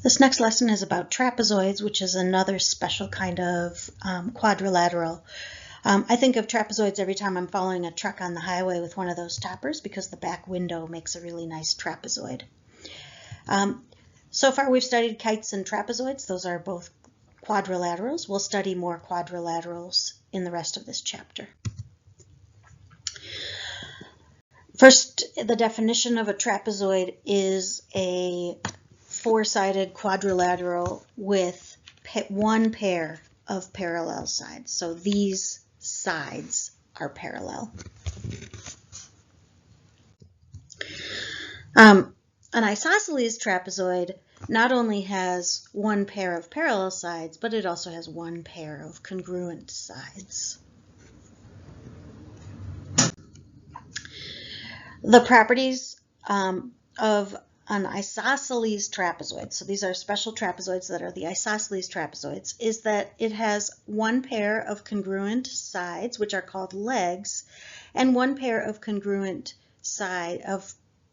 This next lesson is about trapezoids, which is another special kind of quadrilateral. I think of trapezoids every time I'm following a truck on the highway with one of those toppers because the back window makes a really nice trapezoid. So far we've studied kites and trapezoids. Those are both quadrilaterals. We'll study more quadrilaterals in the rest of this chapter. First, the definition of a trapezoid is a four-sided quadrilateral with one pair of parallel sides. So these sides are parallel. An isosclese trapezoid not only has one pair of parallel sides, but it also has one pair of congruent sides. The properties of an isosclese trapezoid, so these are special trapezoids that are the isosclese trapezoids, is that it has one pair of congruent sides, which are called legs, and one pair of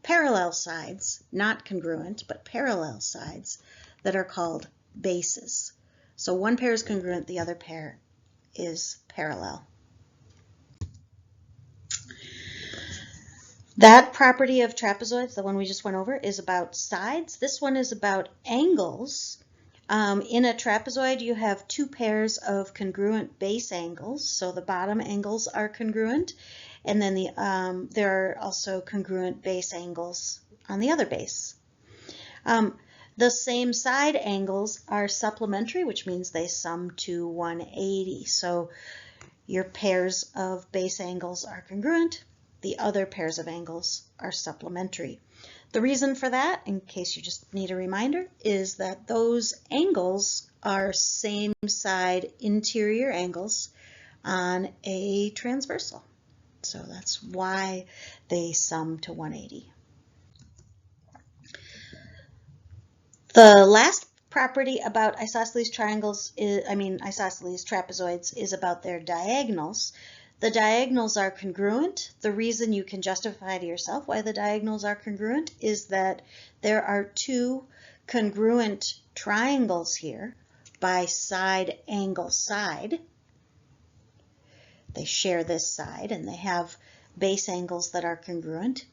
parallel sides, not congruent, but parallel sides, that are called bases. So one pair is congruent, the other pair is parallel. That property of trapezoids, the one we just went over, is about sides. This one is about angles. In a trapezoid, you have two pairs of congruent base angles. So the bottom angles are congruent, and then there are also congruent base angles on the other base. The same side angles are supplementary, which means they sum to 180. So your pairs of base angles are congruent. The other pairs of angles are supplementary. The reason for that, in case you just need a reminder, is that those angles are same side interior angles on a transversal. So that's why they sum to 180. The last property about isosclese trapezoids is about their diagonals. The diagonals are congruent. The reason you can justify to yourself why the diagonals are congruent is that there are two congruent triangles here by side angle side. They share this side and they have base angles that are congruent.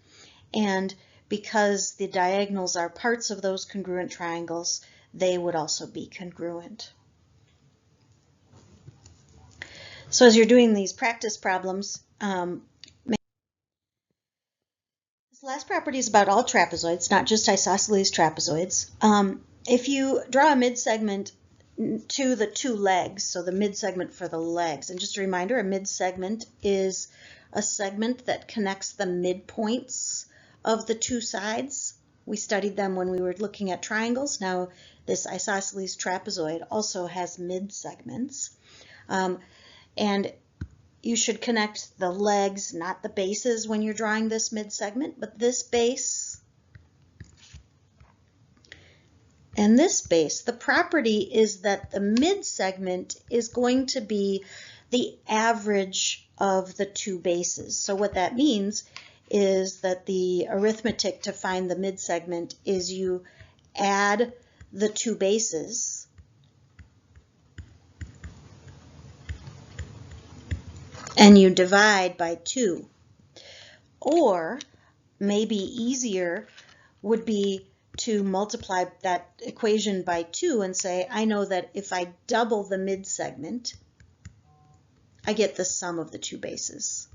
And because the diagonals are parts of those congruent triangles, they would also be congruent. So as you're doing these practice problems, this last property is about all trapezoids, not just isosclese trapezoids. If you draw a midsegment to the two legs, so the midsegment for the legs, and just a reminder, a midsegment is a segment that connects the midpoints of the two sides. We studied them when we were looking at triangles. Now this isosclese trapezoid also has midsegments. And you should connect the legs, not the bases, when you're drawing this midsegment, but this base and this base. The property is that the midsegment is going to be the average of the two bases. So what that means is that the arithmetic to find the midsegment is you add the two bases and you divide by 2. Or maybe easier would be to multiply that equation by 2 and say, I know that if I double the midsegment, I get the sum of the two bases.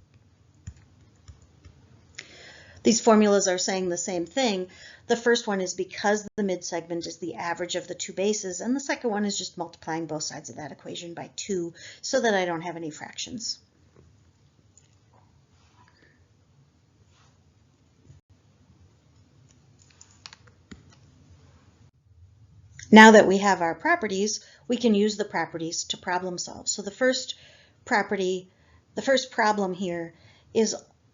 These formulas are saying the same thing. The first one is because the midsegment is the average of the two bases, and the second one is just multiplying both sides of that equation by 2 so that I don't have any fractions. Now that we have our properties, we can use the properties to problem solve. So the first problem here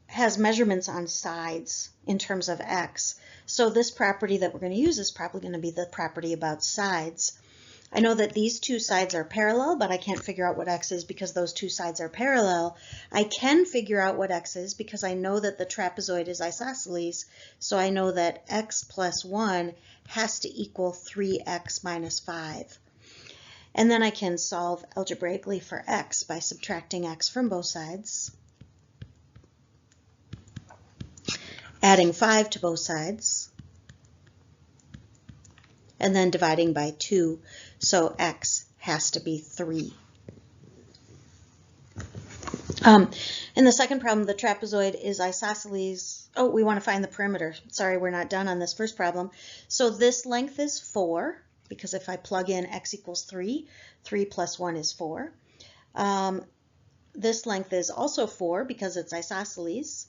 has measurements on sides in terms of x. So this property that we're going to use is probably going to be the property about sides. I know that these two sides are parallel, but I can't figure out what x is because those two sides are parallel. I can figure out what x is because I know that the trapezoid is isosceles, so I know that x plus 1 has to equal 3x minus 5. And then I can solve algebraically for x by subtracting x from both sides, adding 5 to both sides, and then dividing by 2, so x has to be 3. In the second problem, the trapezoid is isosceles. Oh, we want to find the perimeter. Sorry, we're not done on this first problem. So this length is 4, because if I plug in x equals 3, 3 plus 1 is 4. This length is also 4 because it's isosceles.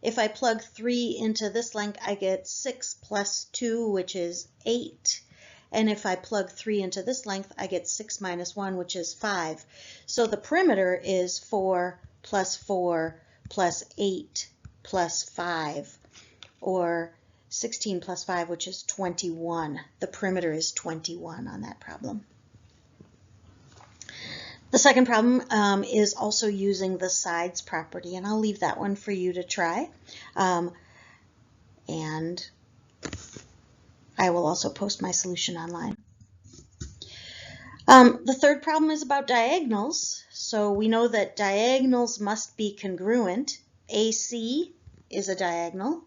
If I plug 3 into this length, I get 6 plus 2, which is 8. And if I plug 3 into this length, I get 6 minus 1, which is 5. So the perimeter is 4 plus 8 plus 5, or 16 plus 5, which is 21. The perimeter is 21 on that problem. The second problem is also using the sides property, and I'll leave that one for you to try. And I will also post my solution online. The third problem is about diagonals. So we know that diagonals must be congruent. AC is a diagonal.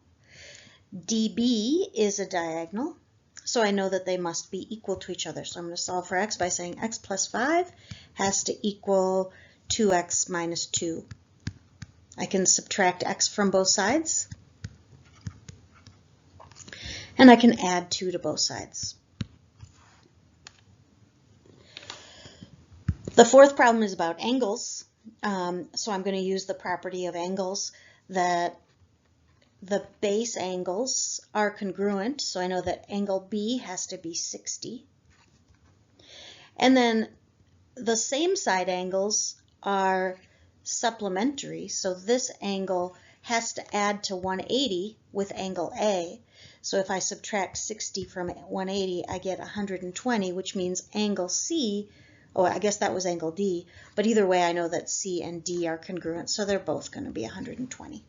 DB is a diagonal. So I know that they must be equal to each other. So I'm going to solve for x by saying x plus 5 has to equal 2x minus 2. I can subtract x from both sides, and I can add 2 to both sides. The fourth problem is about angles. So I'm going to use the property of angles that the base angles are congruent. So I know that angle B has to be 60. And then the same side angles are supplementary. So this angle has to add to 180 with angle A. So if I subtract 60 from 180, I get 120, which means angle C, oh, I guess that was angle D, but either way I know that C and D are congruent, so they're both going to be 120.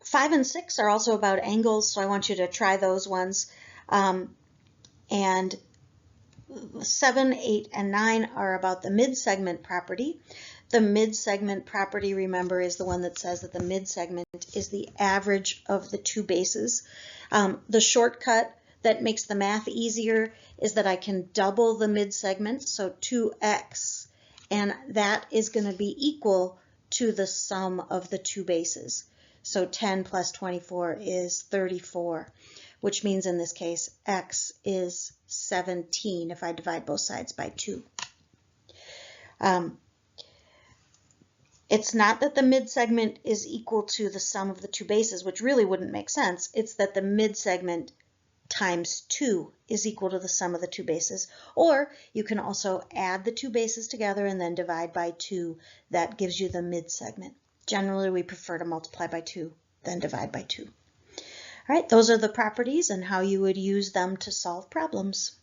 5 and 6 are also about angles, so I want you to try those ones. And 7, 8, and 9 are about the mid-segment property. The mid-segment property, remember, is the one that says that the mid-segment is the average of the two bases. The shortcut that makes the math easier is that I can double the mid-segment, so 2x, and that is going to be equal to the sum of the two bases. So 10 plus 24 is 34, which means in this case x is 17 if I divide both sides by 2. It's not that the mid-segment is equal to the sum of the two bases, which really wouldn't make sense. It's that the mid-segment times 2 is equal to the sum of the two bases. Or you can also add the two bases together and then divide by 2. That gives you the mid-segment. Generally, we prefer to multiply by 2, then divide by 2. All right, those are the properties and how you would use them to solve problems.